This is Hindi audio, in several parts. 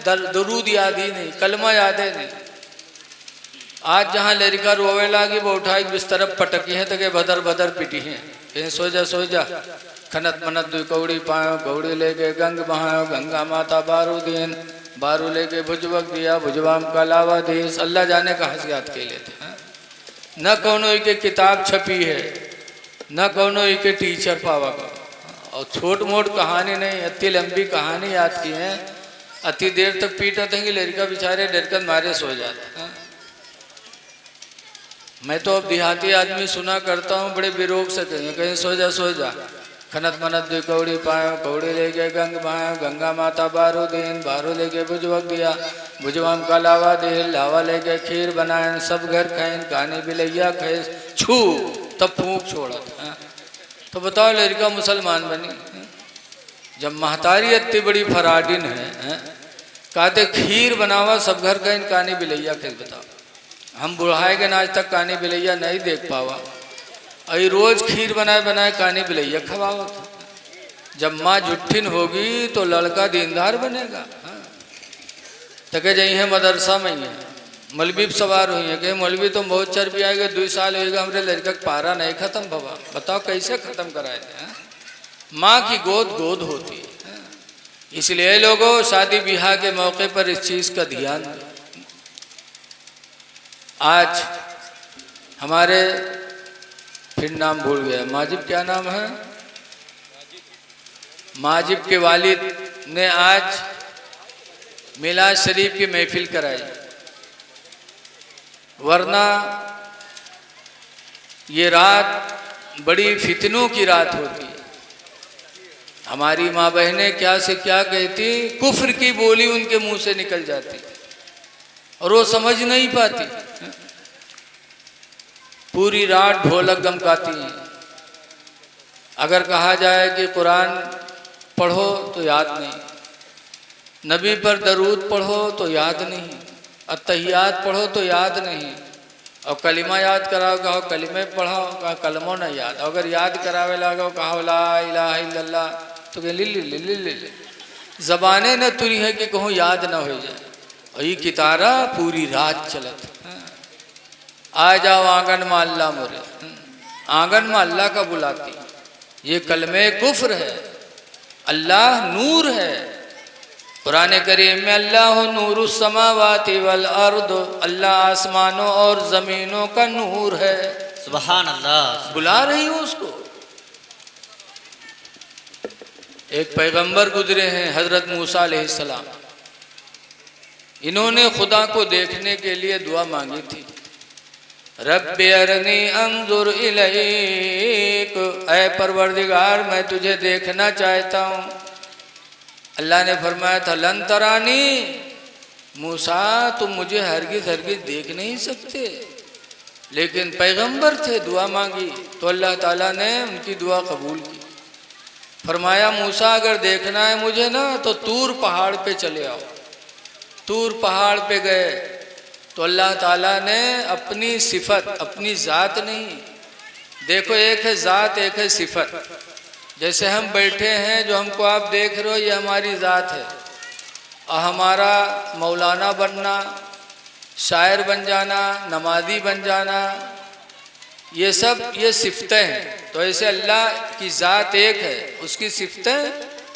दरूद याद ही नहीं, कलमा याद है नहीं। आज जहाँ लड़का रोवे लागी वो उठाई बिस्तर पटकी है तो के भदर भदर पिटी है, कहीं सो जा खनत मनत दुई कौड़ी पायो, कौड़ी लेके गंग बहायो, गंगा माता बारू दीन, बारू लेके भुजबक दिया, भुजवाम का लावा देश। अल्लाह जाने कहाँ से याद के लेते हैं। न कौनो के किताब छपी है, न कौनो के टीचर पावा का, और छोट मोट कहानी नहीं, अति लंबी कहानी याद की है। अति देर तक पीटा थे कि लड़का बेचारे डरकर मारे सो जाते हैं। मैं तो अब देहाती आदमी सुना करता हूँ, बड़े विरोग से कहेंगे कहीं सो जा खनत मनत दुई कौड़ी पायो, कौड़ी लेके गंग बहायो, गंगा माता बारू दीन, बारू लेके भुजवक दिया, भुजवाम का लावा दे, लावा लेके खीर बनाए, सब घर खाइन, कहानी बिलैया खाए, छू तब फूंक छोड़ा था। तो बताओ लड़का मुसलमान बनी। जब महतारी इतनी बड़ी फराडिन है, कहते खीर बनावा सब घर खाइन, कहानी बिलैया खाए। बताओ हम बुढ़ाए के आज तक कहानी बिलैया नहीं देख पावा, अई रोज खीर बनाए बनाए कहानी बिलैया खवाओ। जब माँ जुट्ठिन होगी तो लड़का दीनदार बनेगा। तके जाई है मदरसा में ही है, मौलवी सवार हुई है, कहीं मौलवी तो बहुत चर्बी आएगा, 2 साल होगा हमारे लड़का पारा नहीं खत्म भवा। बताओ कैसे खत्म कराए थे। माँ की गोद गोद होती है। इसलिए लोगों शादी ब्याह के मौके पर इस चीज का ध्यान दो। आज हमारे फिर नाम भूल गया, माजिब क्या नाम है, माजिब के वालिद ने आज मिलाद शरीफ की महफिल कराई, वरना ये रात बड़ी फितनों की रात होती है। हमारी माँ बहनें क्या से क्या कहती, कुफ्र की बोली उनके मुंह से निकल जाती और वो समझ नहीं पाती। पूरी रात ढोलक गमकाती हैं। अगर कहा जाए कि कुरान पढ़ो तो याद नहीं, नबी पर दरूद पढ़ो तो याद नहीं, अत्तहियात पढ़ो तो याद नहीं, और कलिमा याद कराओ कहो कलिमे पढ़ो कहो कलमो न याद। अगर याद करावे लागो कहो ला इलाहा इल्लल्लाह तो ले जबाने न तुरी है कि कहूँ याद न हो जाए। और ये कितारा पूरी रात चलत। आ जाओ आंगन में अल्लाह मोरे, आंगन में अल्लाह का बुलाती। ये कलमे कुफ्र है, अल्लाह नूर है। कुरान करीम में अल्लाह नूरुस समावाति वल अर्द, अल्लाह आसमानों और जमीनों का नूर है। सुभान अल्लाह। बुला रही हूँ उसको। एक पैगंबर गुजरे हैं हजरत मूसा अलैहिस्सलाम, इन्होंने खुदा को देखने के लिए दुआ मांगी थी, रब्बि अरनी अंजुर इलैक, ऐ परवरदिगार मैं तुझे देखना चाहता हूँ। अल्लाह ने फरमाया था लन तरानी, मूसा तुम मुझे हरगिज हरगिज देख नहीं सकते। लेकिन पैगंबर थे, दुआ मांगी तो अल्लाह ताला ने उनकी दुआ कबूल की। फरमाया मूसा अगर देखना है मुझे ना तो तूर पहाड़ पे चले आओ। तूर पहाड़ पे गए तो अल्लाह ताला ने अपनी सिफत, अपनी ज़ात नहीं, देखो एक है ज़ात एक है सिफत। जैसे हम बैठे हैं, जो हमको आप देख रहे हो ये हमारी ज़ात है, और हमारा मौलाना बनना, शायर बन जाना, नमाजी बन जाना, ये सब ये सिफतें हैं। तो ऐसे अल्लाह की ज़ात एक है, उसकी सिफतें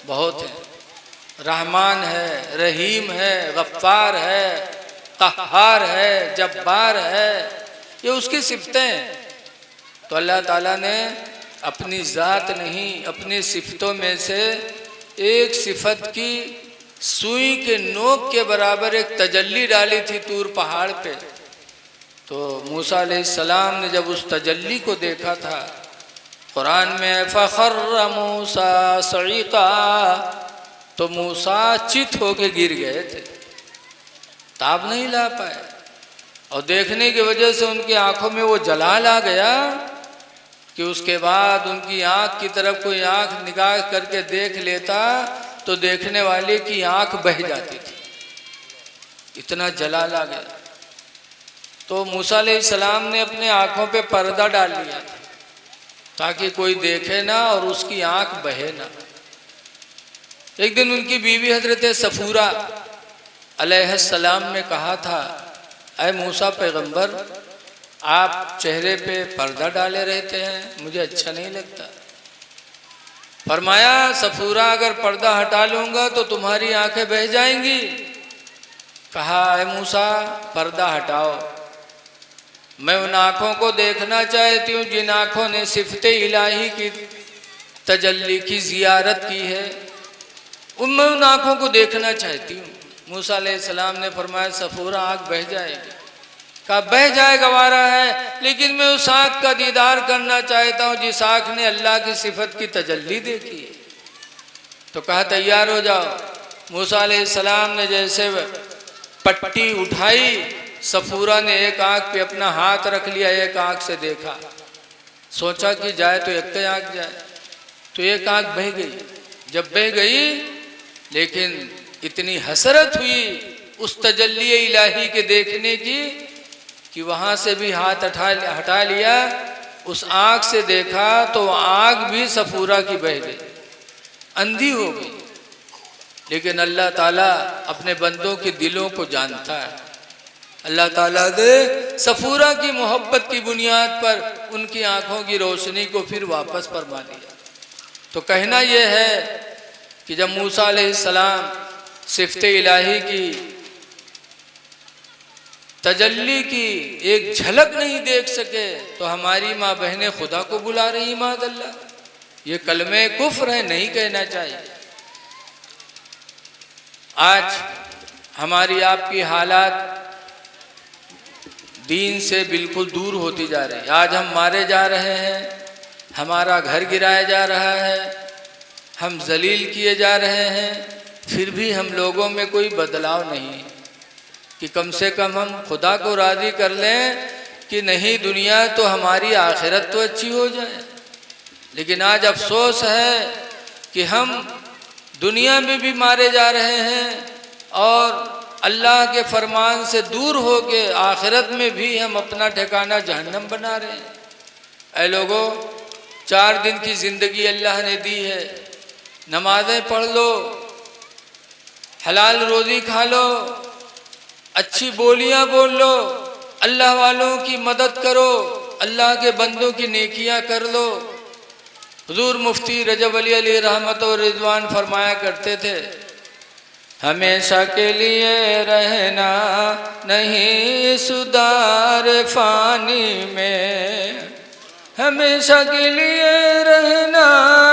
बहुत हैं। रहमान है, रहीम है, गफ्फार है, क़हार है, जब्बार है, ये उसकी सिफतें हैं। तो अल्लाह ताला ने अपनी ज़ात नहीं, अपनी सिफतों में से एक सिफत की सुई के नोक के बराबर एक तजल्ली डाली थी तूर पहाड़ पे। तो मूसा अलैहिस्सलाम ने जब उस तजल्ली को देखा था, कुरान में फ़ख़र्र मूसा सईक़ा, तो मूसा चित होके गिर गए थे, ताब नहीं ला पाए। और देखने की वजह से उनकी आंखों में वो जलाल आ गया कि उसके बाद उनकी आंख की तरफ कोई आंख निगाह करके देख लेता तो देखने वाले की आंख बह जाती थी, इतना जलाल आ गया। तो मूसा अलैहिस्सलाम ने अपने आंखों पे पर्दा डाल लिया था ताकि कोई देखे ना और उसकी आंख बहे ना। एक दिन उनकी बीवी हजरत सफूरा अलैहिस्सलाम ने कहा था, ऐ मूसा पैगंबर, आप चेहरे पे पर्दा डाले रहते हैं, मुझे अच्छा नहीं लगता। फरमाया, सफूरा अगर पर्दा हटा लूंगा तो तुम्हारी आंखें बह जाएंगी। कहा, ऐ मूसा पर्दा हटाओ, मैं उन आँखों को देखना चाहती हूँ जिन आँखों ने सिफते इलाही की तजल्ली की जियारत की है, मैं उन आँखों को देखना चाहती हूँ। मूसा अलैहिस्सलाम ने फरमाया, सफूरा आँख बह जाएगी। कहा, बह जाए गवारा है, लेकिन मैं उस आँख का दीदार करना चाहता हूँ जिस आँख ने अल्लाह की सिफत की तजल्ली देखी है। तो कहा, तैयार हो जाओ। मूसा अलैहिस्सलाम ने जैसे पट्टी उठाई, सफूरा ने एक आँख पे अपना हाथ रख लिया, एक आँख से देखा, सोचा कि जाए तो एक आँख जाए, तो एक आँख बह गई। जब बह गई, लेकिन इतनी हसरत हुई उस तजल्ली इलाही के देखने की कि वहाँ से भी हाथ हटा लिया, उस आँख से देखा तो आँख भी सफूरा की बह गई, अंधी हो गई। लेकिन अल्लाह ताला अपने बंदों के दिलों को जानता है। अल्लाह ताला ने सफूरा की मोहब्बत की बुनियाद पर उनकी आँखों की रोशनी को फिर वापस फरमा दिया। तो कहना यह है कि जब मूसा अलैहिस्सलाम सिफ़ते इलाही की तजल्ली की एक झलक नहीं देख सके, तो हमारी माँ बहनें खुदा को बुला रही मादल्ला। ये कलमे कुफ्र है, नहीं कहना चाहिए। आज हमारी आपकी हालात दीन से बिल्कुल दूर होती जा रही है। आज हम मारे जा रहे हैं, हमारा घर गिराया जा रहा है, हम जलील किए जा रहे हैं, फिर भी हम लोगों में कोई बदलाव नहीं कि कम से कम हम खुदा को राज़ी कर लें कि नहीं, दुनिया तो हमारी आखिरत तो अच्छी हो जाए। लेकिन आज अफसोस है कि हम दुनिया में भी मारे जा रहे हैं और अल्लाह के फरमान से दूर हो के आखिरत में भी हम अपना ठिकाना जहन्नम बना रहे हैं। ऐ लोगों, 4 दिन की ज़िंदगी अल्लाह ने दी है, नमाज़ें पढ़ लो, हलाल रोज़ी खा लो, अच्छी बोलियां बोल लो, अल्लाह वालों की मदद करो, अल्लाह के बंदों की नेकियां कर लो। हुजूर मुफ्ती रजब अली अलैहि रहमत और रिजवान फरमाया करते थे, हमेशा के लिए रहना नहीं सुधार फानी में, हमेशा के लिए रहना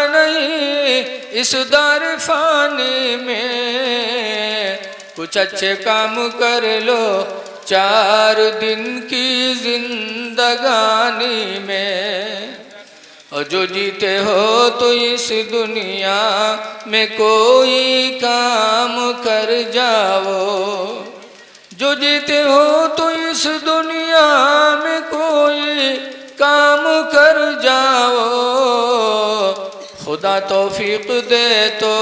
नहीं इस दार फानी में, कुछ अच्छे काम कर लो 4 दिन की जिंदगानी में, और जो जीते हो तो इस दुनिया में कोई काम कर जाओ, जो जीते हो तो इस दुनिया में कोई काम कर जाओ, खुदा तौफीक दे तो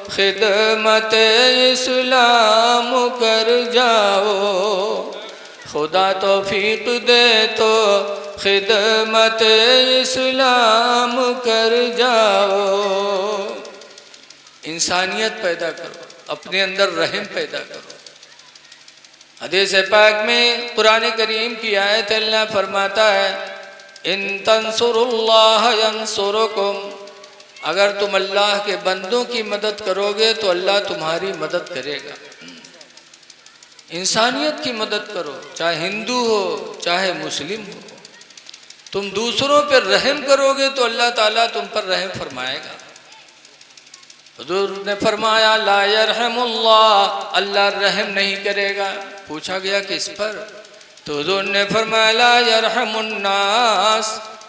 खिदमत इस्लाम कर जाओ, खुदा तौफीक दे तो खिदमत इस्लाम कर जाओ। इंसानियत पैदा करो, अपने अंदर रहम पैदा करो। हदीस पाक में कुरान करीम की आयत अल्लाह फरमाता है, इन तंसुरुल्लाह यंसुरुकुम, अगर तुम अल्लाह के बंदों की मदद करोगे तो अल्लाह तुम्हारी मदद करेगा। इंसानियत की मदद करो, चाहे हिंदू हो चाहे मुस्लिम हो। तुम दूसरों पर रहम करोगे तो अल्लाह ताला तुम पर रहम फरमाएगा। हुजूर ने फरमाया, ला यरहमुल्लाह, अल्लाह रहम नहीं करेगा। पूछा गया किस पर? तो हुजूर ने फरमाया, ला यरहमुन्नास,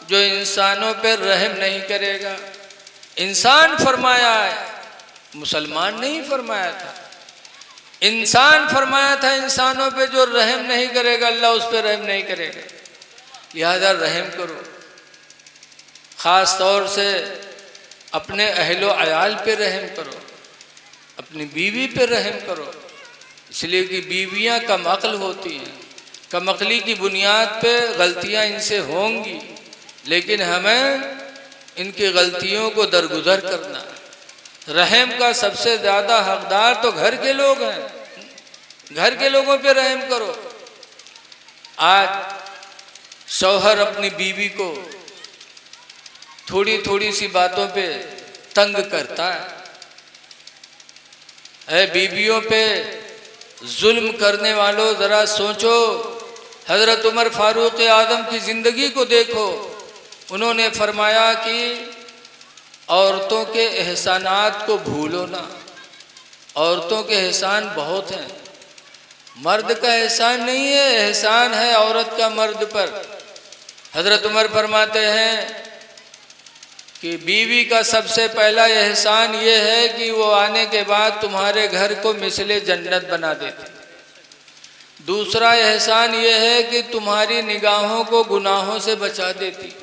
जो इंसानों पर रहम नहीं करेगा। इंसान फरमाया है, मुसलमान नहीं फरमाया था। इंसान फरमाया था, इंसानों पे जो रहम नहीं करेगा अल्लाह उस पर रहम नहीं करेगा। लिहाजा रहम करो, ख़ास तौर से अपने अहलो अयाल पे रहम करो, अपनी बीवी पे रहम करो, इसलिए कि बीवियां कम अक्ल होती हैं, कम अक्ली की बुनियाद पे गलतियां इनसे होंगी, लेकिन हमें इनकी गलतियों को दरगुजर करना है। रहम का सबसे ज़्यादा हकदार तो घर के लोग हैं। घर के लोगों पे रहम करो। आज शौहर अपनी बीवी को थोड़ी थोड़ी सी बातों पे तंग करता है। बीवियों पे जुल्म करने वालों, जरा सोचो। हजरत उमर फारूक आजम की जिंदगी को देखो। उन्होंने फरमाया कि औरतों के एहसानात को भूलो ना। औरतों के एहसान बहुत हैं, मर्द का एहसान नहीं है, एहसान है औरत का मर्द पर। हजरत उमर फरमाते हैं कि बीवी का सबसे पहला एहसान ये है कि वो आने के बाद तुम्हारे घर को मिसले जन्नत बना देती। दूसरा एहसान ये है कि तुम्हारी निगाहों को गुनाहों से बचा देती,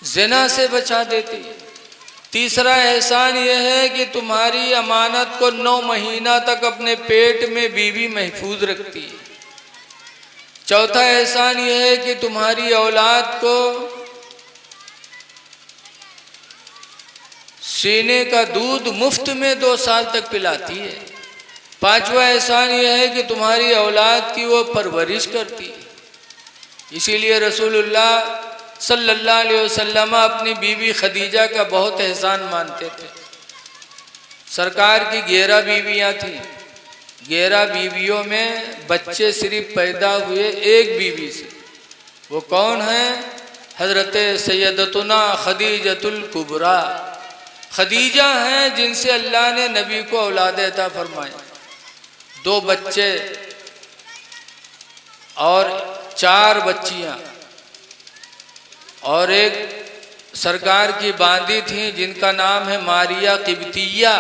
ज़िना से बचा देती। तीसरा एहसान यह है कि तुम्हारी अमानत को 9 महीना तक अपने पेट में बीवी महफूज रखती है। चौथा एहसान यह है कि तुम्हारी औलाद को सीने का दूध मुफ्त में 2 साल तक पिलाती है। पांचवा एहसान यह है कि तुम्हारी औलाद की वो परवरिश करती है। इसीलिए रसूलुल्लाह सल्लल्लाहु अलैहि वसल्लम अपनी बीवी खदीजा का बहुत एहसान मानते थे। सरकार की 11 बीवियां थीं। 11 बीवियों में बच्चे सिर्फ पैदा हुए एक बीवी से। वो कौन है? हजरत सैयदतुना खदीजतुल कुबरा। खदीजा हैं जिनसे अल्लाह ने नबी को औलाद अता फरमाई। 2 बच्चे और 4 बच्चियां, और एक सरकार की बांदी थी जिनका नाम है मारिया किब्तिया।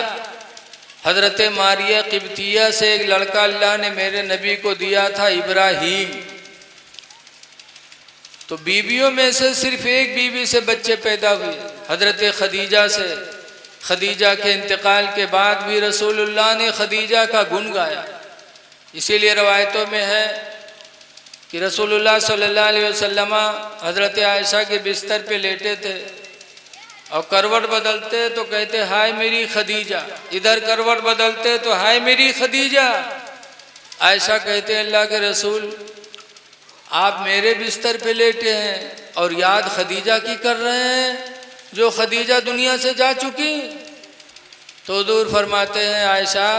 हजरत मारिया किब्तिया से एक लड़का अल्लाह ने मेरे नबी को दिया था, इब्राहीम। तो बीवियों में से सिर्फ एक बीवी से बच्चे पैदा हुए, हजरत खदीजा से। खदीजा के इंतकाल के बाद भी रसूलुल्लाह ने खदीजा का गुण गाया। इसीलिए रवायतों में है कि रसूलुल्लाह सल्लल्लाहु अलैहि वसल्लम हजरत आयशा के बिस्तर पे लेटे थे और करवट बदलते तो कहते हाय मेरी खदीजा, इधर करवट बदलते तो हाय मेरी खदीजा। आयशा कहते अल्लाह के रसूल, आप मेरे बिस्तर पे लेटे हैं और याद खदीजा की कर रहे हैं जो खदीजा दुनिया से जा चुकी। तो दूर फरमाते हैं आयशा,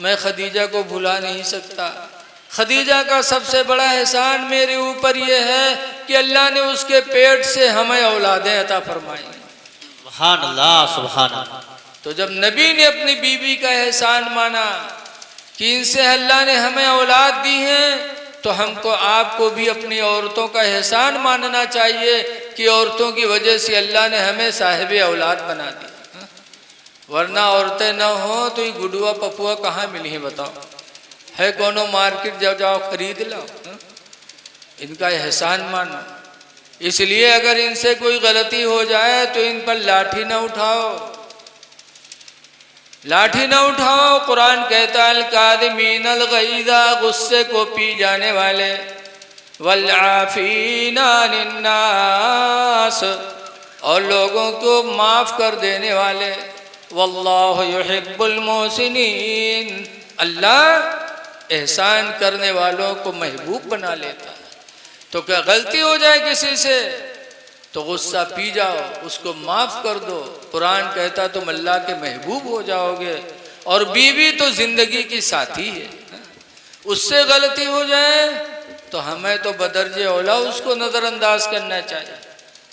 मैं खदीजा को भुला नहीं सकता। खदीजा का सबसे बड़ा एहसान मेरे ऊपर यह है कि अल्लाह ने उसके पेट से हमें औलादें अता फरमाई। सुभान अल्लाह, सुभान अल्लाह। तो जब नबी ने अपनी बीवी का एहसान माना कि इनसे अल्लाह ने हमें औलाद दी है, तो हमको आपको भी अपनी औरतों का एहसान मानना चाहिए कि औरतों की वजह से अल्लाह ने हमें साहिब औलाद बना दी। वरना औरतें न हो तो ये गुडुआ पपुआ कहाँ मिली है बताओ? है कोनो मार्केट जाओ खरीद लाओ। इनका एहसान मानो। इसलिए अगर इनसे कोई गलती हो जाए तो इन पर लाठी न उठाओ, लाठी न उठाओ। कुरान कहता है अल-काज़िमीनल गैज़ा, गुस्से को पी जाने वाले, वल आफ़ीना अनिन्नास, और लोगों को माफ़ कर देने वाले, वल्लाहु युहिब्बुल मुहसिनीन। अल्लाह एहसान करने वालों को महबूब बना लेता है। तो क्या गलती हो जाए किसी से तो गुस्सा पी जाओ, उसको माफ़ कर दो। कुरान कहता तुम अल्लाह के महबूब हो जाओगे। और बीवी तो ज़िंदगी की साथी है, उससे गलती हो जाए तो हमें तो बदर्जे औला उसको नज़रअंदाज करना चाहिए।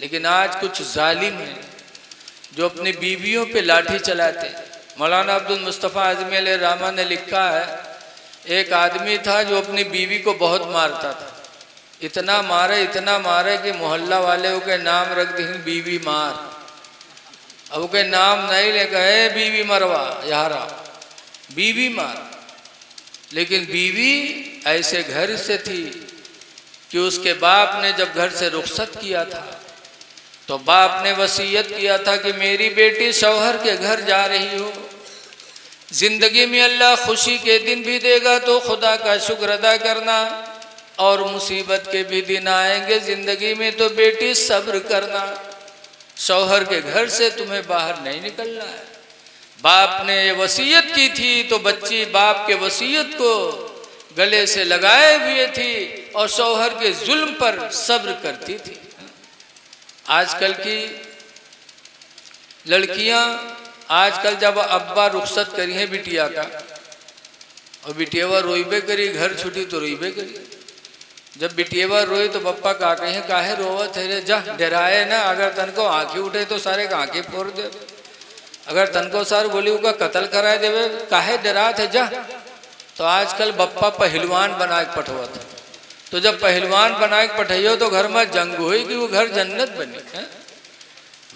लेकिन आज कुछ जालिम हैं जो अपनी बीवियों पे लाठी चलाते। मौलाना अब्दुल मुस्तफ़ा आज़मी अलैहिर्रहमा ने लिखा है, एक आदमी था जो अपनी बीवी को बहुत मारता था। इतना मारे कि मोहल्ला वाले के नाम रख दी बीवी मार। अब के नाम नहीं ले गए बीवी मरवा यारा, बीवी मार। लेकिन बीवी ऐसे घर से थी कि उसके बाप ने जब घर से रुखसत किया था तो बाप ने वसीयत किया था कि मेरी बेटी शौहर के घर जा रही हो, जिंदगी में अल्लाह खुशी के दिन भी देगा तो खुदा का शुक्र अदा करना, और मुसीबत के भी दिन आएंगे जिंदगी में तो बेटी सब्र करना। शौहर के घर से तुम्हें बाहर नहीं निकलना है। बाप ने ये वसीयत की थी तो बच्ची बाप के वसीयत को गले से लगाए हुए थी और शौहर के जुल्म पर सब्र करती थी। आजकल की लड़कियां, आजकल जब अब्बा रुखसत करी है बिटिया का और बिटियावा रोईबे करी, घर छुटी तो रोईबे करी। जब बिटियावा रोई तो पप्पा का कहे काहे रोवत है रे, जा डराए ना, अगर तन को आंखें उठे तो सारे आंखें फोड़ दे, अगर तन को सार बोली का कत्ल कराए देवे, काहे डरात है जा। तो आजकल बप्पा पहलवान बना के पठवत है, तो जब पहलवान बना के पठाइयो तो घर में जंग हुई कि वो घर जन्नत बनी है।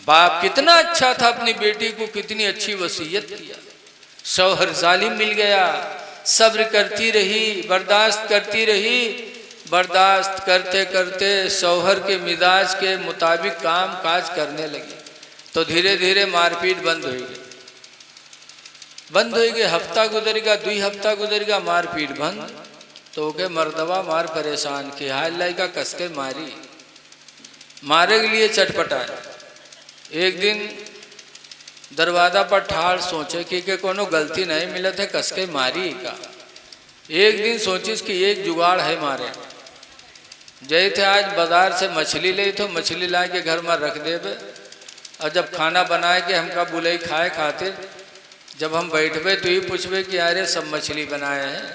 बाप कितना अच्छा था, अपनी बेटी को कितनी अच्छी वसीयत किया। शौहर जालिम मिल गया, सब्र करती रही, बर्दाश्त करती रही। बर्दाश्त करते करते शौहर के मिजाज के मुताबिक काम काज करने लगी तो धीरे धीरे मारपीट बंद हो गई। हफ्ता गुजरेगा, 2 हफ्ता गुजरेगा, मारपीट बंद। तो के मर्दवा मार परेशान की हाल लाई का कसके मारी, मारे के लिए चटपटाए। एक दिन दरवाजा पर ठाड़ सोचे कि कोनो गलती नहीं मिलत है, कसके मारी का। एक दिन सोचिस कि एक जुगाड़ है मारे। जय थे आज बाजार से मछली ले तो मछली ला के घर में रख देवे, और जब खाना बनाए के हमका बुलाई खाए खातिर, जब हम बैठबे तो ही पूछबे कि अरे सब मछली बनाए हैं।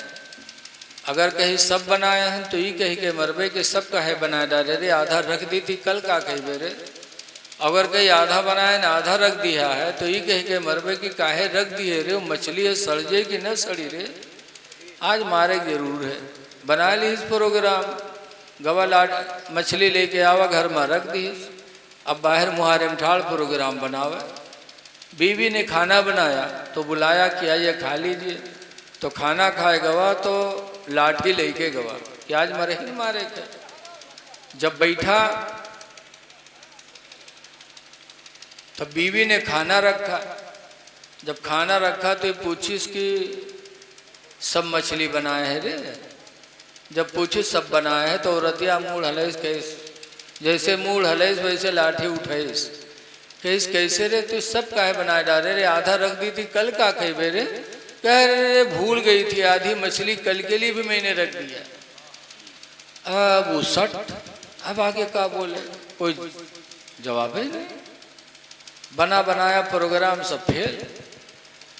अगर कहीं सब बनाए हैं तो ही कही के मरबे कि सब काहे बनाए डाले रे, आधा रख दी थी कल का कही रे। अगर कहीं आधा बनाए ना आधा रख दिया है तो ही कही के मरबे कि काहे रख दिए रे, मछली है सड़ जाए कि न सड़ी रे। आज मारे जरूर है, बना ली इस प्रोग्राम, गवा लाट मछली लेके आवा घर में रख दी। अब बाहर मुहारे में ठाड़ प्रोग्राम बनावे। बीवी ने खाना बनाया तो बुलाया कि आइए खा लीजिए। तो खाना खाए गवा तो लाठी लेके गवा कि आज मरे ही मारे क्या। जब बैठा तब बीवी ने खाना रखा। जब खाना रखा तो पूछी कि सब मछली बनाए हैं रे। जब पूछी सब बनाए हैं तो औरतिया मूड हलेस कैस, जैसे मूड हलेस वैसे लाठी उठाइस, कैसे रे तू सब काहे बनाए डाले रे, आधा रख दी थी कल का कहे रे। कह रे भूल गई थी, आधी मछली कल के लिए भी मैंने रख दिया। अब वो सट, अब आगे का बोले, कोई जवाब ही नहीं। बना बनाया प्रोग्राम सब फेल।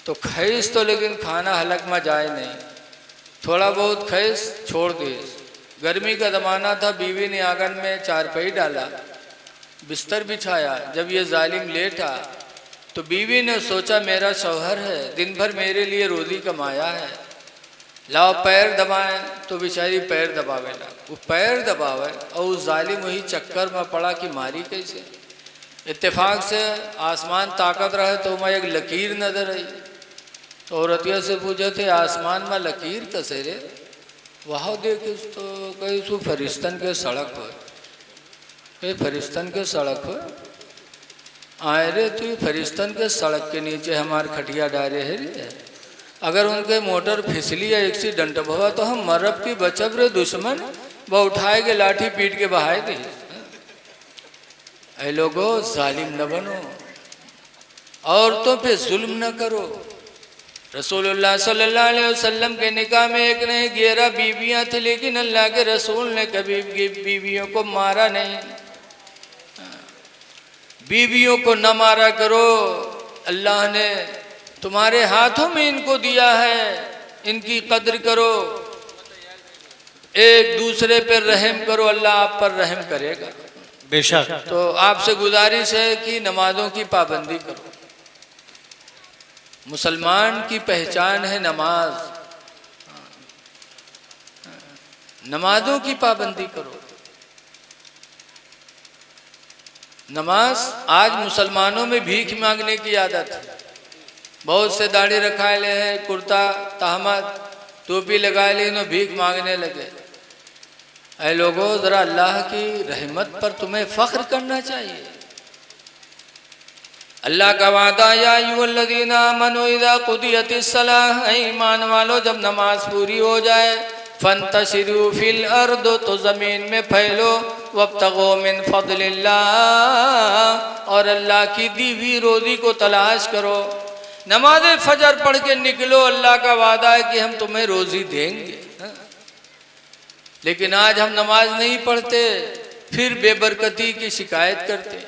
तो खैस तो लेकिन खाना हलक में जाए नहीं, थोड़ा बहुत खैस छोड़ दे। गर्मी का ज़माना था, बीवी ने आंगन में चारपाई डाला, बिस्तर बिछाया। जब ये जालिम लेटा तो बीवी ने सोचा मेरा शौहर है, दिन भर मेरे लिए रोजी कमाया है, लाओ पैर दबाए। तो बेचारी पैर दबावे ला, वो पैर दबावे और उस जालिम वही चक्कर में पड़ा कि मारी कैसे। इत्तेफाक से आसमान ताकत रहे तो मैं एक लकीर नजर आई। तो औरतिया से पूछे थे आसमान में लकीर कैसे रे। वहाँ देखिस तो कहीं सु फरिश्तन के सड़क हो, कहीं फरिश्तन के सड़क हो। आए रे तू फरिश्तन के सड़क के नीचे हमारे खटिया डाले है रे। अगर उनके मोटर फिसली या एक्सीडेंट हुआ तो हम मरब की बचब रे दुश्मन, वह उठाए के लाठी पीट के बहाए दी। ऐ लोगो जालिम न बनो, औरतों पे जुल्म न करो। रसूलुल्लाह सल्लल्लाहु अलैहि वसल्लम के निकाह में एक नहीं 11 बीवियां थी, लेकिन अल्लाह के रसूल ने कभी बीवियों को मारा नहीं। बीवियों को न मारा करो, अल्लाह ने तुम्हारे हाथों में इनको दिया है, इनकी कद्र करो, एक दूसरे पर रहम करो, अल्लाह आप पर रहम करेगा बेशक। तो आपसे गुजारिश है कि नमाजों की पाबंदी करो। मुसलमान की पहचान है नमाज, नमाजों की पाबंदी करो। नमाज, आज मुसलमानों में भीख मांगने की आदत है। बहुत से दाढ़ी रखाए ले हैं, कुर्ता तहमद टोपी लगाए ले, नो भीख मांगने लगे। ऐ लोगों जरा अल्लाह की रहमत पर तुम्हें फख्र करना चाहिए। अल्लाह का वादा या अय्युहल्लज़ीना आमनू इज़ा क़ुदियतिस सलाह, ईमान वालो जब नमाज पूरी हो जाए, फंतशिरू फिल अर्द, तो ज़मीन में फैलो, वब्तगू मिन फज़लिल्लाह, और अल्लाह की दी हुई रोज़ी को तलाश करो। नमाज फजर पढ़ के निकलो, अल्लाह का वादा है कि हम तुम्हें रोजी देंगे। लेकिन आज हम नमाज नहीं पढ़ते, फिर बेबरकती की शिकायत करते।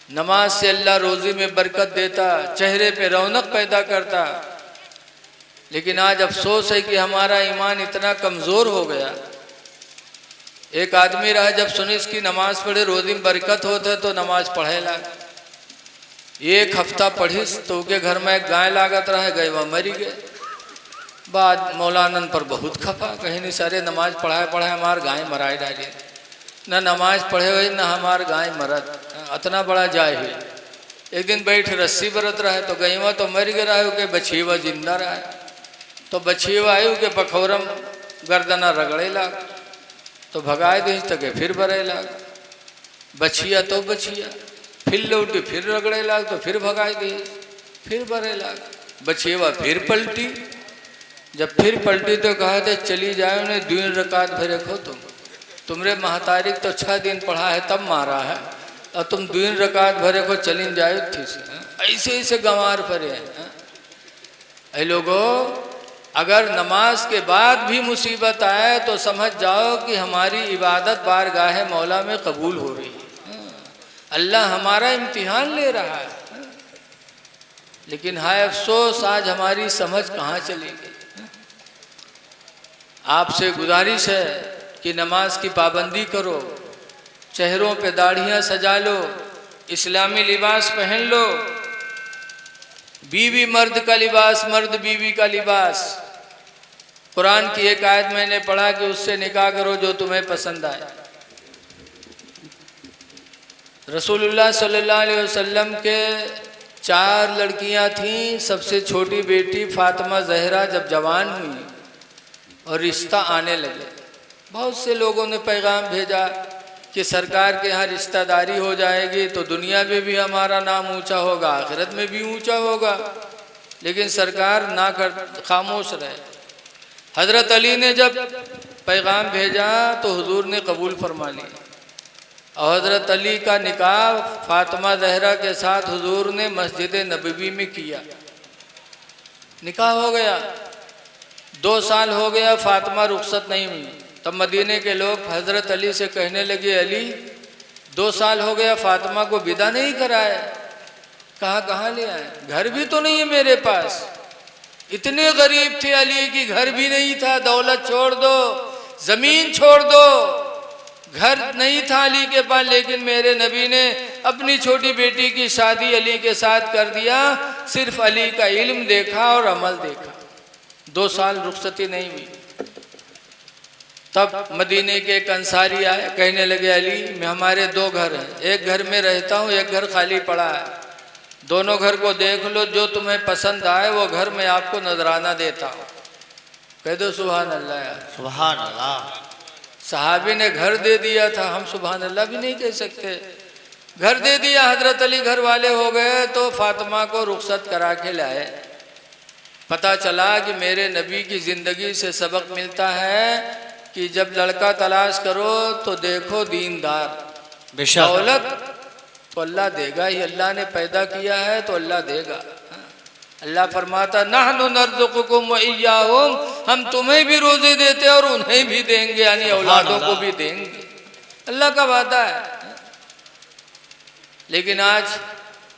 नमाज से अल्लाह रोजी में बरकत देता, चेहरे पे रौनक पैदा करता। लेकिन आज अफसोस है कि हमारा ईमान इतना कमज़ोर हो गया। एक आदमी रहा, जब सुने इसकी नमाज पढ़े रोजी में बरकत होता तो नमाज पढ़े लगा। एक हफ्ता पढ़िस तो के घर में एक गाय लागत रहा, गए वह मरी गए। बाद मौलानन पर बहुत खपा, कहीं नहीं सारे नमाज पढ़ाए हमार गाय मराए डाले, न नमाज पढ़े हुए न हमार गाय मरत, इतना बड़ा जाय हुई। एक दिन बैठ रस्सी बरत रहा है तो गईवा तो मर गया है के बछीवा जिंदा रहा है। तो बछीवा आयु के पखौरम गर्दना रगड़े लाग, तो भगाए दी तो के फिर बरे लाग। बछिया तो बछिया फिर लौटी, फिर रगड़े लाग, तो फिर भगाए दी, फिर बरे लाग। बछीवा फिर पलटी, जब फिर पलटी तो कहा थे चली जाए उन्हें 2 रकात भरे खो तुमरे महतारिक तो 6 दिन पढ़ा है तब मारा है, और तुम 2 रकात भरे को चलिन जाए थी से। ऐसे ऐसे गंवार भरे हैं। ऐ लोगों, अगर नमाज के बाद भी मुसीबत आए तो समझ जाओ कि हमारी इबादत बारगाह मौला में कबूल हो रही है। अल्लाह हमारा इम्तिहान ले रहा है। लेकिन हाय अफसोस, आज हमारी समझ कहाँ चली गई। आपसे गुजारिश है कि नमाज की पाबंदी करो, चेहरों पे दाढ़ियाँ सजा लो, इस्लामी लिबास पहन लो। बीवी मर्द का लिबास, मर्द बीवी का लिबास। कुरान की एक आयत मैंने पढ़ा कि उससे निकाह करो जो तुम्हें पसंद आए। रसूलुल्लाह सल्लल्लाहु अलैहि वसल्लम के 4 लड़कियां थीं। सबसे छोटी बेटी फातिमा ज़हरा जब जवान हुई और रिश्ता आने लगे, बहुत से लोगों ने पैगाम भेजा कि सरकार के यहाँ रिश्तेदारी हो जाएगी तो दुनिया में भी हमारा नाम ऊंचा होगा, आखिरत में भी ऊंचा होगा। लेकिन सरकार ना कर, खामोश रहे। हज़रत अली ने जब पैगाम भेजा तो हुजूर ने कबूल फरमा लिया, और हज़रत अली का निकाह फातिमा ज़हरा के साथ हुजूर ने मस्जिद नबवी में किया। निकाह हो गया, 2 साल हो गया, फातिमा रुखसत नहीं हुई। तब मदीने के लोग हज़रत अली से कहने लगे, अली 2 साल हो गया फातिमा को विदा नहीं कराया। कहाँ ले आए, घर भी तो नहीं है मेरे पास। इतने गरीब थे अली की घर भी नहीं था। दौलत छोड़ दो, ज़मीन छोड़ दो, घर नहीं था अली के पास। लेकिन मेरे नबी ने अपनी छोटी बेटी की शादी अली के साथ कर दिया। सिर्फ अली का इल्म देखा और अमल देखा। 2 साल रुखसती नहीं हुई। तब मदीने के एक अंसारी आए, कहने लगे अली मैं हमारे 2 घर हैं, एक घर में रहता हूँ, एक घर खाली पड़ा है। दोनों घर को देख लो, जो तुम्हें पसंद आए वो घर में आपको नजराना देता हूँ। कह दो सुभान अल्लाह यार, सुभान अल्लाह। सहाबी ने घर दे दिया था, हम सुभान अल्लाह भी नहीं कह सकते। घर दे दिया, हजरत अली घर वाले हो गए तो फातिमा को रुखसत करा के लाए। पता चला कि मेरे नबी की ज़िंदगी से सबक मिलता है कि जब लड़का तलाश करो तो देखो दीनदार। दौलत तो अल्लाह देगा ही, अल्लाह ने पैदा किया है तो अल्लाह देगा। अल्लाह फरमाता नहनु नर्ज़ुकुकुम व इय्याहुम, हम तुम्हें भी रोज़ी देते और उन्हें भी देंगे, यानी औलादों को भी देंगे। अल्लाह का वादा है। लेकिन आज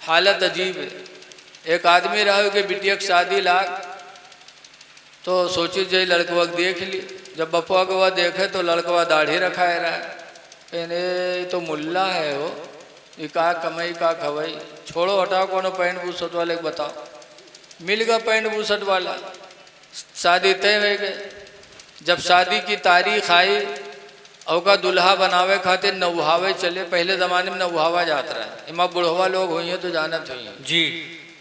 हालत अजीब है। एक आदमी रहा कि बिटिया की शादी लाग तो सोची जाए लड़कवा देख ली। जब बपुआ को देखे तो लड़कवा दाढ़ी रखाए रहा है। कहने तो मुल्ला है वो, ये का कमाई का खवाई, छोड़ो हटाओ, कोनो पैंट बूसट वाले को बताओ। मिल गया पैंट बूसट वाला, शादी तय हो गए। जब शादी की तारीख आई और का दुल्हा बनावे खातिर नवहावे चले। पहले ज़माने में नवहावा जाता रहा, इमा बुढ़वा लोग हुई हैं तो जानत हुई हैं जी।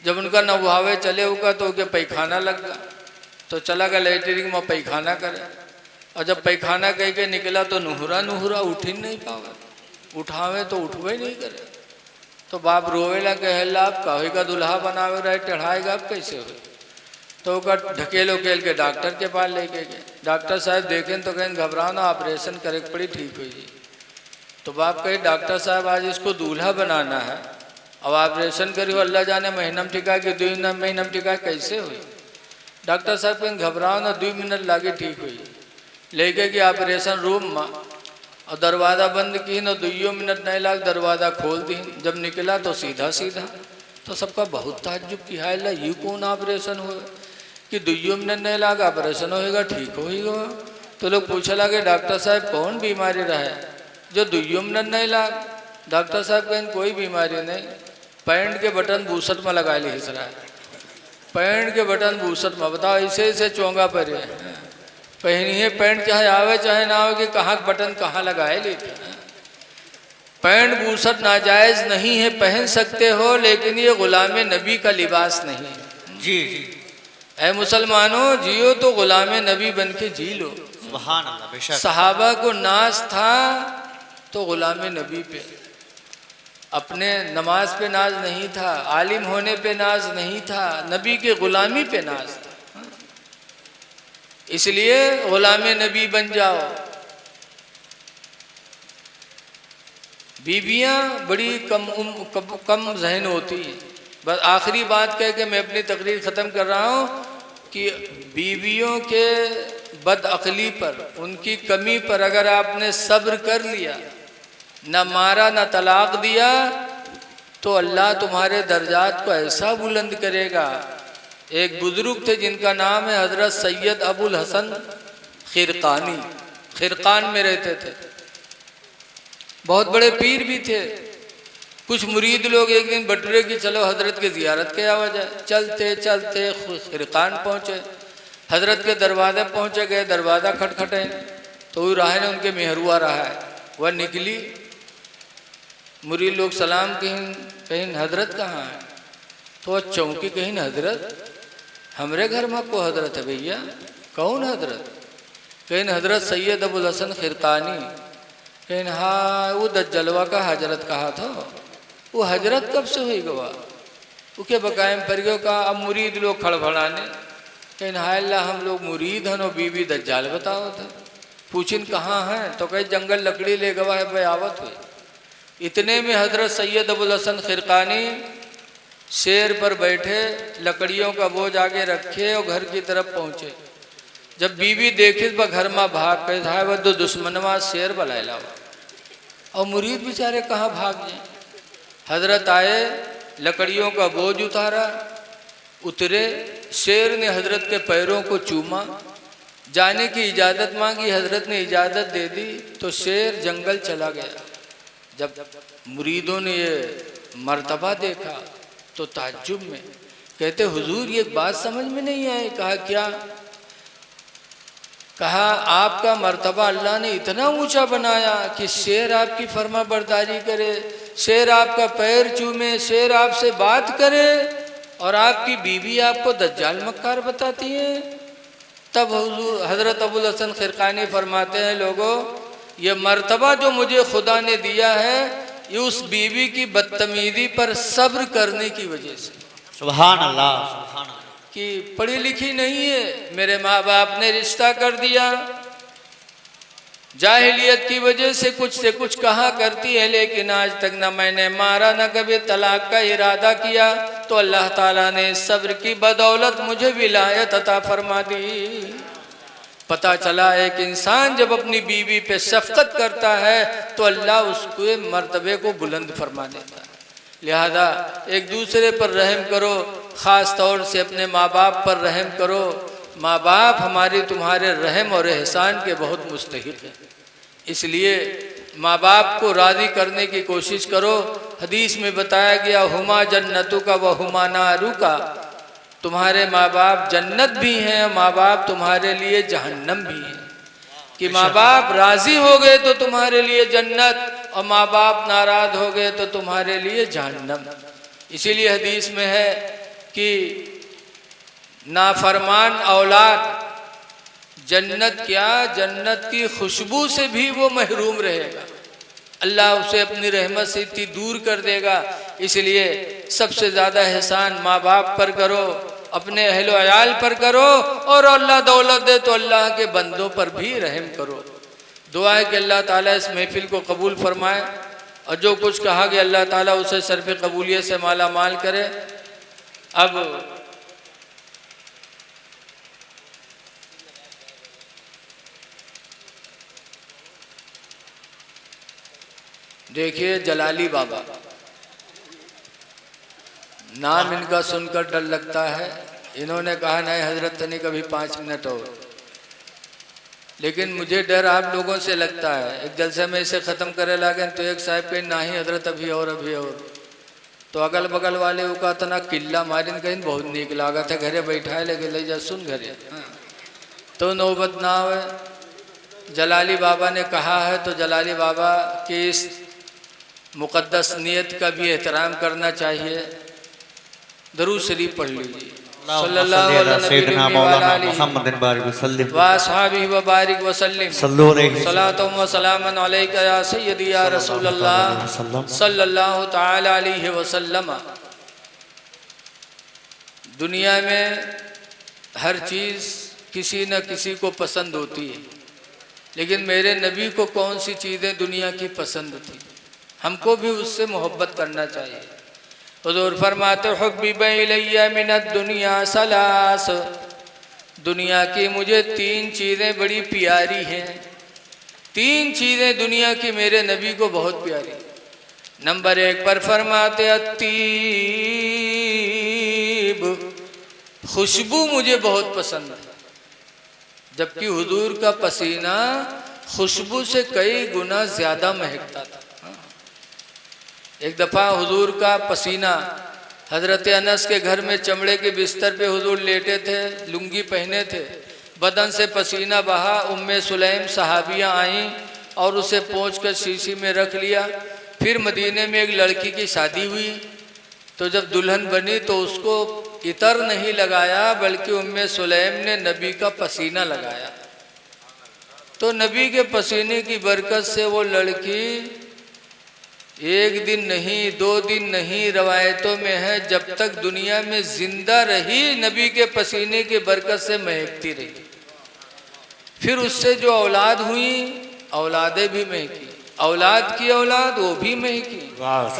जब उनका नवहावे चले उनका तो उनके पैखाना लग गया, तो चला गया लेटरिन में पैखाना करे। और जब पैखाना कह के निकला तो नुहुरा उठ ही नहीं पावे, उठावे तो उठवे नहीं करे। तो बाप रोवेला कहला आप कहे का दुल्हा बनावे रहे, चढ़ाएगा आप कैसे हुए। तो का ढकेल उकेल के डॉक्टर के पास लेके गए। डॉक्टर साहब देखें तो कहें घबराओ ना, ऑपरेशन करे पड़ी ठीक हुई जी। तो बाप कहे डॉक्टर साहब आज इसको दूल्हा बनाना है अब ऑपरेशन करियो अल्लाह जाने महीना में टिका कि 2 महीना में टिका कैसे हुई। डॉक्टर साहब कहीं घबराओ ना, 2 मिनट लागे ठीक हुई। लेके कि ऑपरेशन रूम में और दरवाज़ा बंद की न 2 मिनट नहीं लाग दरवाज़ा खोल दी। जब निकला तो सीधा सीधा, तो सबका बहुत ताज्जुब की हाल है, ये कौन ऑपरेशन हुआ कि 2 मिनट नहीं लाग ऑपरेशन होएगा ठीक होएगा। तो लोग पूछे लगे डॉक्टर साहब कौन बीमारी रहे जो 2 मिनट नहीं लाग। डॉक्टर साहब कहें कोई बीमारी नहीं, पैंट के बटन बूसट में लगा ली हिसरा है, पैंट के बटन बूसट में। बताओ ऐसे ऐसे चोंगा पर पहनिए पैंट चाहे आवे चाहे ना आवे कि कहाँ बटन कहाँ लगाए लेते। पैंट बूसट नाजायज़ नहीं है, पहन सकते हो, लेकिन ये गुलाम नबी का लिबास नहीं है। जी जी ऐ मुसलमानों जियो तो गुलाम नबी बन के जी लो। सुभान अल्लाह बेशक। सहाबा को नाज था तो गुलाम नबी पे, अपने नमाज पे नाज नहीं था, आलिम होने पे नाज नहीं था, नबी के गुलामी पे नाज था। इसलिए गुलाम नबी बन जाओ। बीबियां बड़ी कम जहन होती है। बस आखिरी बात कह के मैं अपनी तकरीर ख़त्म कर रहा हूँ कि बीवियों के बदअक़ली पर, उनकी कमी पर अगर आपने सब्र कर लिया, न मारा न तलाक दिया, तो अल्लाह तुम्हारे दर्जात को ऐसा बुलंद करेगा। एक बुज़ुर्ग थे जिनका नाम है हज़रत सैयद अबुल हसन खिरकानी, खिरकान में रहते थे, बहुत बड़े पीर भी थे। कुछ मुरीद लोग एक दिन बटुरे की चलो हजरत की ज़ियारत के आवाज़ है, चलते चलते खिरकान पहुँचे, हजरत के दरवाजे पहुँचे, गए दरवाज़ा खटखटे तो राह ने उनके मेहरुआ रहा है, वह निकली। मुरीद लोग सलाम कहीं हजरत कहाँ है, तो वह चौंकी कहीं हजरत हमरे घर में को हजरत है भैया, कौन हजरत? कहीं हजरत सैयद अबुल हसन खिरकानी। कहीं हाँ वो दज्जलवा का हजरत कहा था, वो हजरत कब से हुई गवा उके बकायम पर गयो का। अब मुरीद लोग खड़बड़ाने, कहीं हाय अल्लाह हम लोग मुरीद हन और बीवी दज्जाल बताओ था। पूछिन कहाँ हैं तो कहीं जंगल लकड़ी ले गवा है भाई आवत हुई। इतने में हजरत सैयद अबुल हसन खिरकानी शेर पर बैठे लकड़ियों का बोझ आगे रखे और घर की तरफ पहुँचे। जब बीवी देखी तो घर में भाग गए, था वह दुश्मनवा शेर बलायला और मुरीद बेचारे कहाँ भाग जाए। हजरत आए, लकड़ियों का बोझ उतारा, उतरे, शेर ने हजरत के पैरों को चूमा, जाने की इजाज़त मांगी, हजरत ने इजाज़त दे दी तो शेर जंगल चला गया। जब मुरीदों ने ये मर्तबा देखा तो ताज्जुब में कहते हुजूर ये बात समझ में नहीं आई। कहा क्या? कहा आपका मर्तबा अल्लाह ने इतना ऊंचा बनाया कि शेर आपकी फर्मा बरदारी करे, शेर आपका पैर चूमे, शेर आपसे बात करे और आपकी बीवी आपको दज्जाल मक्कार बताती है। तब हुजूर हज़रत अबुल हसन खिरकानी फरमाते हैं लोगों ये मर्तबा जो मुझे खुदा ने दिया है ये उस बीवी की बदतमीजी पर सब्र करने की वजह से। सुभान अल्लाह सुभान अल्लाह। कि पढ़ी लिखी नहीं है, मेरे माँ बाप ने रिश्ता कर दिया, जाहिलियत की वजह से कुछ कहा करती है, लेकिन आज तक न मैंने मारा न कभी तलाक का इरादा किया, तो अल्लाह ताला ने सब्र की बदौलत मुझे विलायत अता फरमा दी। पता चला एक इंसान जब अपनी बीवी पे शफकत करता है तो अल्लाह उसके मर्तबे को बुलंद फरमा देता है। लिहाजा एक दूसरे पर रहम करो, ख़ास तौर से अपने माँ बाप पर रहम करो। माँ बाप हमारे तुम्हारे रहम और एहसान के बहुत मुस्तहिक़ हैं, इसलिए माँ बाप को राज़ी करने की कोशिश करो। हदीस में बताया गया हुमा जन्नतु का व हुमा नारू का, तुम्हारे माँ बाप जन्नत भी हैं, माँ बाप तुम्हारे लिए जहन्नम भी हैं। कि माँ बाप राज़ी हो गए तो तुम्हारे लिए जन्नत और माँ बाप नाराज़ हो गए तो तुम्हारे लिए जहन्नम। इसीलिए हदीस में है कि नाफरमान औलाद जन्नत क्या, जन्नत की खुशबू से भी वो महरूम रहेगा, अल्लाह उसे अपनी रहमत से इतनी दूर कर देगा। इसलिए सबसे ज़्यादा एहसान माँ बाप पर करो, अपने अहल व अयाल पर करो, और अल्लाह दौलत दे तो अल्लाह के बंदों पर भी रहम करो। दुआ है कि अल्लाह ताला इस महफिल को कबूल फरमाए, और जो कुछ कहा गया अल्लाह ताला उसे सर्फ़ कबूलियत से माला माल करे। अब देखिए जलाली बाबा, नाम इनका सुनकर डर लगता है। इन्होंने कहा नहीं हजरत तनी कभी 5 मिनट और, लेकिन मुझे डर आप लोगों से लगता है। एक जलसे में इसे ख़त्म करे लागे तो एक साहब कहीं ना ही हजरत अभी और, तो अगल बगल वाले का तना किल्ला मारिन कहीं बहुत नीक लागत है, घरे बैठा है लेकिन ले जा सुन घरे, तो नौबत ना आवे। जलाली बाबा ने कहा है तो जलाली बाबा की इस मुक़द्दस नियत का भी एहतराम करना चाहिए। दरूद शरीफ पढ़ लीजिए। सल्लल्लाहु अलैहि वसल्लम सलातो व सलामन अलैका या सय्यदी या रसूलल्लाह सल्लल्लाहु तआला अलैहि वसल्लम। दुनिया में हर चीज़ किसी न किसी को पसंद होती है, लेकिन मेरे नबी को कौन सी चीज़ें दुनिया की पसंद थी, हमको भी उससे मोहब्बत करना चाहिए। हुज़ूर फरमाते हुब्बिब इलैया मिनद दुनिया सलास, दुनिया की मुझे 3 चीज़ें बड़ी प्यारी हैं। 3 चीज़ें दुनिया की मेरे नबी को बहुत प्यारी। नंबर 1 पर फरमाते अत्तीब, खुशबू मुझे बहुत पसंद है, जबकि हुजूर का पसीना खुशबू से कई गुना ज़्यादा महकता था। एक दफ़ा हुजूर का पसीना, हज़रत अनस के घर में चमड़े के बिस्तर पे हुजूर लेटे थे, लुंगी पहने थे, बदन से पसीना बहा। उम्मे सुलैम सहाबियाँ आईं और उसे पोंछ कर शीशी में रख लिया। फिर मदीने में एक लड़की की शादी हुई, तो जब दुल्हन बनी तो उसको इतर नहीं लगाया, बल्कि उम्मे सुलैम ने नबी का पसीना लगाया। तो नबी के पसीने की बरकत से वो लड़की 1 दिन नहीं 2 दिन नहीं, रवायतों में है जब तक दुनिया में जिंदा रही नबी के पसीने की बरकत से महकती रही। फिर उससे जो औलाद हुई, औलादें भी महकी, औलाद की औलाद वो भी महकी।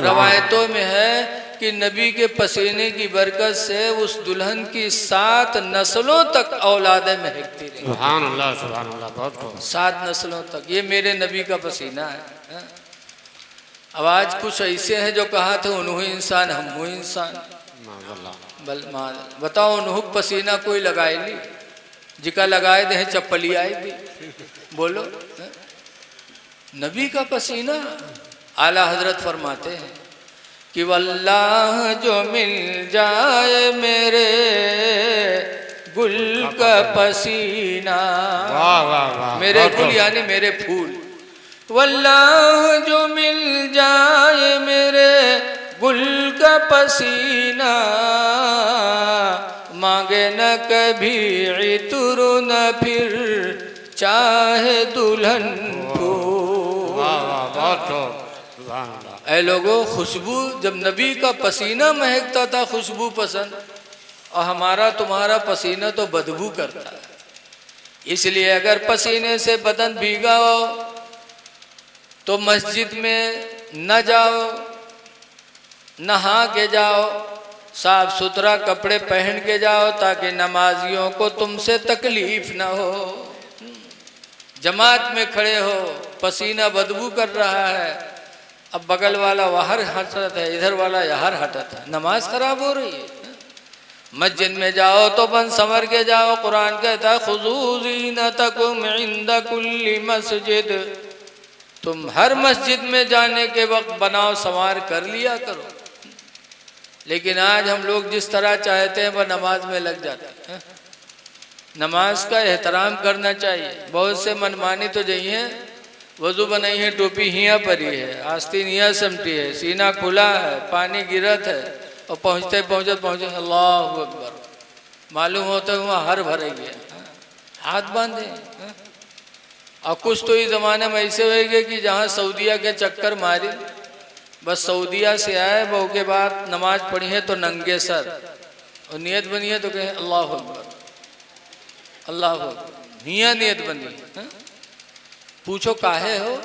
रवायतों में है कि नबी के पसीने की बरकत से उस दुल्हन की 7 नस्लों तक औलादें महकती रही। सुभान अल्लाह, सुभान अल्लाह, बहुत खूब। 7 नस्लों तक ये मेरे नबी का पसीना है। अब आज कुछ ऐसे हैं जो कहा थे उन्हों इंसान हम इंसान, बताओ उन्हों पसीना कोई लगाए नहीं, जिका लगाए दे चप्पली आए भी, बोलो नबी का पसीना। आला हजरत फरमाते हैं कि वल्लाह जो मिल जाए मेरे गुल का पसीना, वाह वाह वाह, मेरे गुल यानी मेरे फूल, वल्लाह जो मिल जाए मेरे गुल का पसीना, मांगे न कभी इतर न फिर चाहे दुल्हन फूल। ऐ लोगों, खुशबू, जब नबी का पसीना महकता था खुशबू पसंद, और हमारा तुम्हारा पसीना तो बदबू करता है। इसलिए अगर पसीने से बदन भीगा हो तो मस्जिद में न जाओ, नहा के जाओ, साफ सुथरा कपड़े पहन के जाओ, ताकि नमाजियों को तुमसे तकलीफ ना हो। जमात में खड़े हो, पसीना बदबू कर रहा है, अब बगल वाला वहाँ हटता है, इधर वाला यहाँ हटता है, नमाज खराब हो रही है। मस्जिद में जाओ तो बन संवर के जाओ। कुरान कहता है खुज़ू ज़ीनतकुम इंद कुल्ली मस्जिद, तुम हर मस्जिद में जाने के वक्त बनाव संवार कर लिया करो। लेकिन आज हम लोग जिस तरह चाहते हैं वह नमाज में लग जाते हैं। नमाज का एहतराम करना चाहिए। बहुत से मनमानी तो यही है, वजू बनाई है, टोपी हिया परी है, आस्तीन हिया समटी है, सीना खुला है, पानी गिरत है, और पहुँचते पहुँचते अल्लाहु अकबर, मालूम होता है वहाँ हर भरे गया, हाथ बांधे। और कुछ तो इस ज़माने में ऐसे होएंगे कि जहाँ सऊदिया के चक्कर मारे, बस सऊदिया से आए, बहू के बाद नमाज पढ़ी है तो नंगे सर, और नियत बनी है तो कहें अल्लाह अकबर, अल्लाह अकबर, हिया नियत बनी। पूछो काहे हो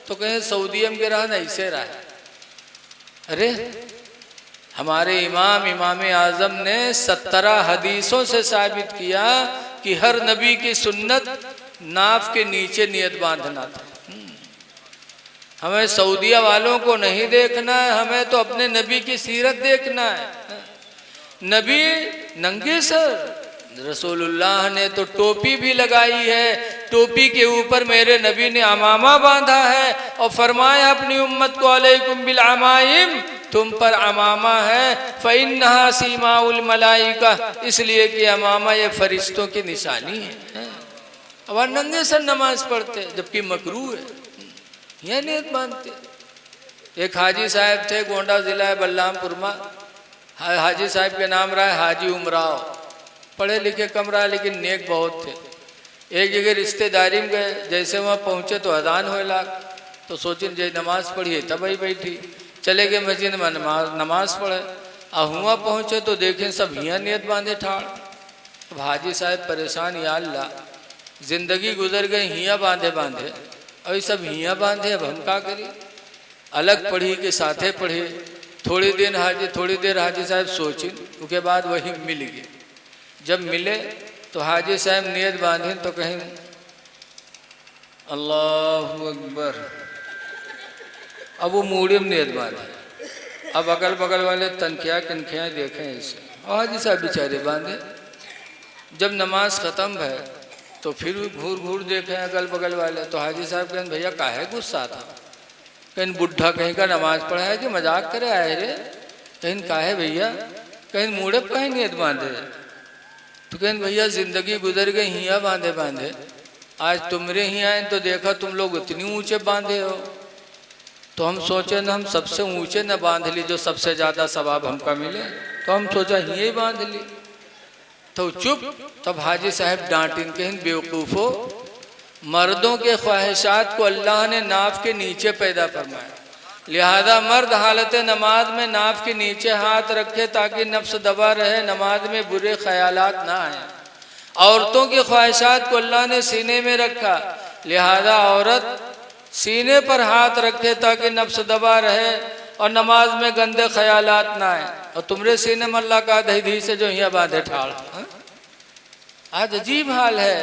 तो कहें सऊदिया के रहन ऐसे रहा, अरे हमारे इमाम आज़म ने 17 हदीसों से साबित किया कि हर नबी की सुन्नत नाफ के नीचे नियत बांधना था। हमें सऊदिया वालों को नहीं देखना है, हमें तो अपने नबी की सीरत देखना है। नबी नंगे सर, रसूलुल्लाह ने तो टोपी भी लगाई है, टोपी के ऊपर मेरे नबी ने अमामा बांधा है और फरमाया अपनी उम्मत को अलैकुम बिल अमाइम, तुम पर अमामा है, फ़इन्नहा सीमाउल मलाइका, इसलिए कि अमामा ये फरिश्तों की निशानी है। अब नंगे सर नमाज पढ़ते जबकि मकरूह है, यह नियत मानते। एक हाजी साहब थे, गोंडा जिला है बलरामपुर में, हाजी साहब के नाम रहा है हाजी उमराव, पढ़े लिखे कम रहा लेकिन नेक बहुत थे। एक जगह रिश्तेदारी में गए, जैसे वहाँ पहुँचे तो अजान होए लाग, तो सोचिन जे नमाज पढ़िए तब ही बैठी, चले गए मस्जिद में नमाज पढ़े। हुआ पहुँचे तो देखें सब हियाँ नियत बांधे ठाड़। अब हाजी साहब परेशान, या अल्लाह जिंदगी गुजर गई हियाँ बांधे बांधे, अभी सब हियाँ बांधे, अब हम क्या करी। अलग पढ़ी के साथे पढ़ी, थोड़ी देर हाजी साहब सोची, उसके बाद वही मिल गए। जब मिले तो हाजी साहब नियत बांधे तो कहें अल्लाहु अकबर, अब वो मूड़ी में नियत बांधे। अब अगल बगल वाले तनखिया कनखियाँ देखें ऐसे, और हाजी साहब बेचारे बांधे। जब नमाज ख़त्म है तो फिर घूर घूर देखें अगल बगल वाले, तो हाजी साहब कहें भैया काहे गुस्सा था, कहीं बुढ़ा कहीं का नमाज पढ़ा है कि मजाक करे आए रे, कहीं काहे भैया, कहीं मूड़े पर कहीं नियत बांधे, तो कहें भैया जिंदगी गुजर गई हियाँ बांधे बांधे, आज तुमरे ही आए तो देखा तुम लोग इतनी ऊंचे बांधे हो, तो हम सोचे न हम सबसे ऊंचे न बांध ली जो सबसे ज़्यादा सवाब हमका मिले, तो हम सोचा ही बांध ली। तो चुप। तब हाजी साहब डांटिन, कहें बेवकूफ़ो, मर्दों के ख्वाहिशात को अल्लाह ने नाफ के नीचे पैदा फरमाया, लिहाजा मर्द हालत नमाज में नाफ के नीचे हाथ रखे ताकि नफ्स दबा रहे, नमाज में बुरे ख्यालात ना आए। औरतों की ख्वाहिशात को अल्लाह ने सीने में रखा, लिहाजा औरत सीने पर हाथ रखे ताकि नफ्स दबा रहे और नमाज में गंदे ख्यालात ना आए। और तुमरे सीने में अल्लाह का दही से जो यहाँ बांधे ठाड़। आज अजीब हाल है,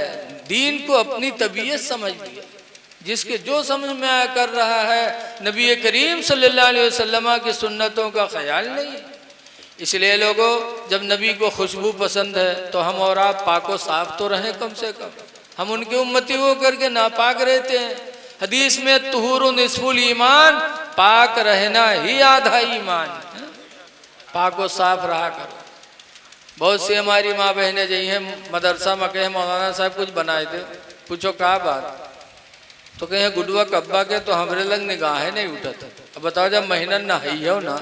दीन को अपनी तबीयत समझ लिया, जिसके जो समझ में आया कर रहा है, नबी करीम सल्लल्लाहु अलैहि वसल्लम की सुन्नतों का ख्याल नहीं। इसलिए लोगों, जब नबी को खुशबू पसंद है तो हम और आप पाको साफ तो रहें कम से कम। हम उनकी उम्मती हो करके नापाक रहते हैं। हदीस में तुहुरु निस्फुल ईमान, पाक रहना ही आधा ईमान। पाको साफ रहा करो। बहुत सी हमारी माँ बहनें जई हैं मदरसा में, कहे मौलाना साहब कुछ बनाए दे, पूछो क्या बात, तो कहे गुडवा कब्बा के, तो हमरे लग निगाह नहीं उठत। अब बताओ जब महीना नहाई हो ना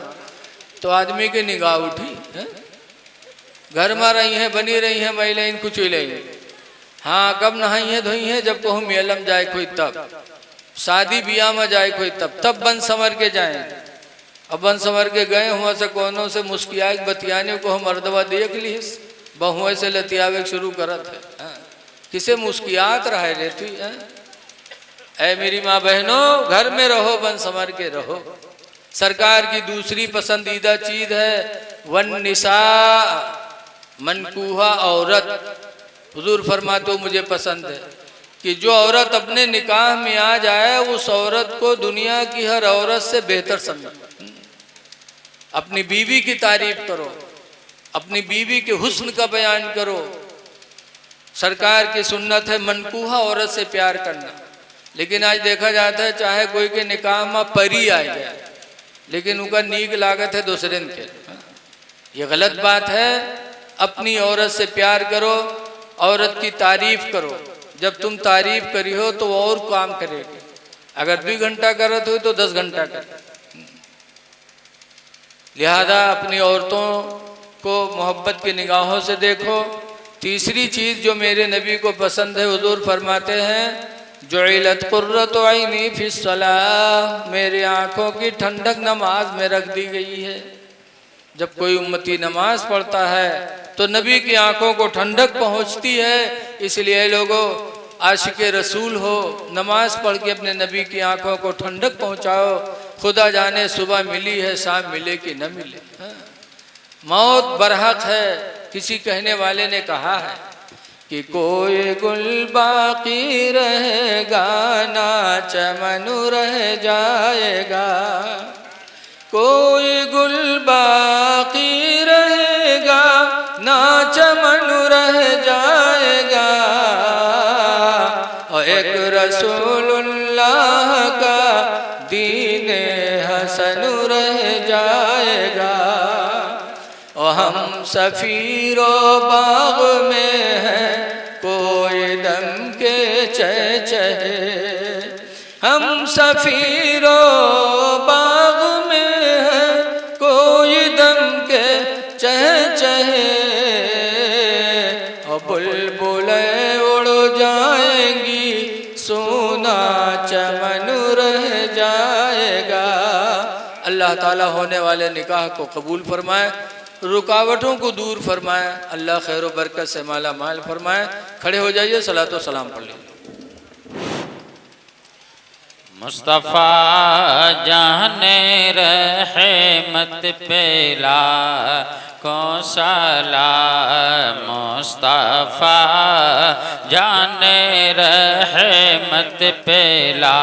तो आदमी की निगाह उठी है? घर में रही हैं, बनी रही हैं महिलाएं, कुछ ही नहीं। हाँ, कब नहाई है धोई है, जब कहूँ मेलम जाए कोई तब, शादी ब्याह में जाए कोई तब बन संवर के जाए। अब बन संवर के गए हुआ से कोनों से मुस्किया बतियाने को हम मर्दवा देख ली, बहुएं से लतियावे शुरू करत है। किसे मुस्कियात रहा है रहती है? ऐ मेरी माँ बहनों, घर में रहो, बन संवर के रहो। सरकार की दूसरी पसंदीदा चीज है वन निसा, मनकूहा औरत। हुजूर फरमाते हो मुझे पसंद है कि जो औरत अपने निकाह में आ जाए उस औरत को दुनिया की हर औरत से बेहतर समझो। अपनी बीवी की तारीफ करो, अपनी बीवी के हुस्न का बयान करो। सरकार की सुन्नत है मनकूहा औरत से प्यार करना। लेकिन आज देखा जाता है चाहे कोई के निकाह में परी आ जाए लेकिन उनका नीक लागत है दूसरे के। ये गलत बात है। अपनी औरत से प्यार करो, औरत की तारीफ करो। जब तुम तारीफ करी हो तो और काम करेगी। अगर 2 घंटा करत हो तो 10 घंटा कर। लिहाजा अपनी औरतों को मोहब्बत की निगाहों से देखो। तीसरी चीज जो मेरे नबी को पसंद है, हुजूर फरमाते हैं जुइलत कुर्रतु ऐनी फिस्सलाह, मेरी आंखों की ठंडक नमाज में रख दी गई है। जब कोई उम्मती नमाज पढ़ता है तो नबी की आंखों को ठंडक पहुंचती है। इसलिए लोगों, आशिक रसूल हो, नमाज पढ़ के अपने नबी की आंखों को ठंडक पहुंचाओ। खुदा जाने सुबह मिली है शाम मिले कि न मिले। हाँ। मौत बरहक है। किसी कहने वाले ने कहा है कि कोई गुल बाकी रहेगा ना चमन रह जाएगा, कोई गुल बाकी रहेगा ना चमन रह जाएगा, और एक रसूलुल्लाह का दीने हसन रह जाएगा। और हम सफीरो बाग में हैं कोई दम के चहचहे, हम सफीरो बाग में हैं कोई दम के चहचहे, और बुलबुलें उड़ जाएंगी सोना चमन रह जाएगा। अल्लाह ताला होने वाले निकाह को कबूल फरमाए, रुकावटों को दूर फरमाए, अल्लाह खैर व बरकत से माला माल फरमाए। खड़े हो जाइए, सलातो सलाम पढ़ लीजिए। मुस्तफ़ा जाने रहमत पेला को सलाम, मुस्तफ़ा जाने रहमत पेला।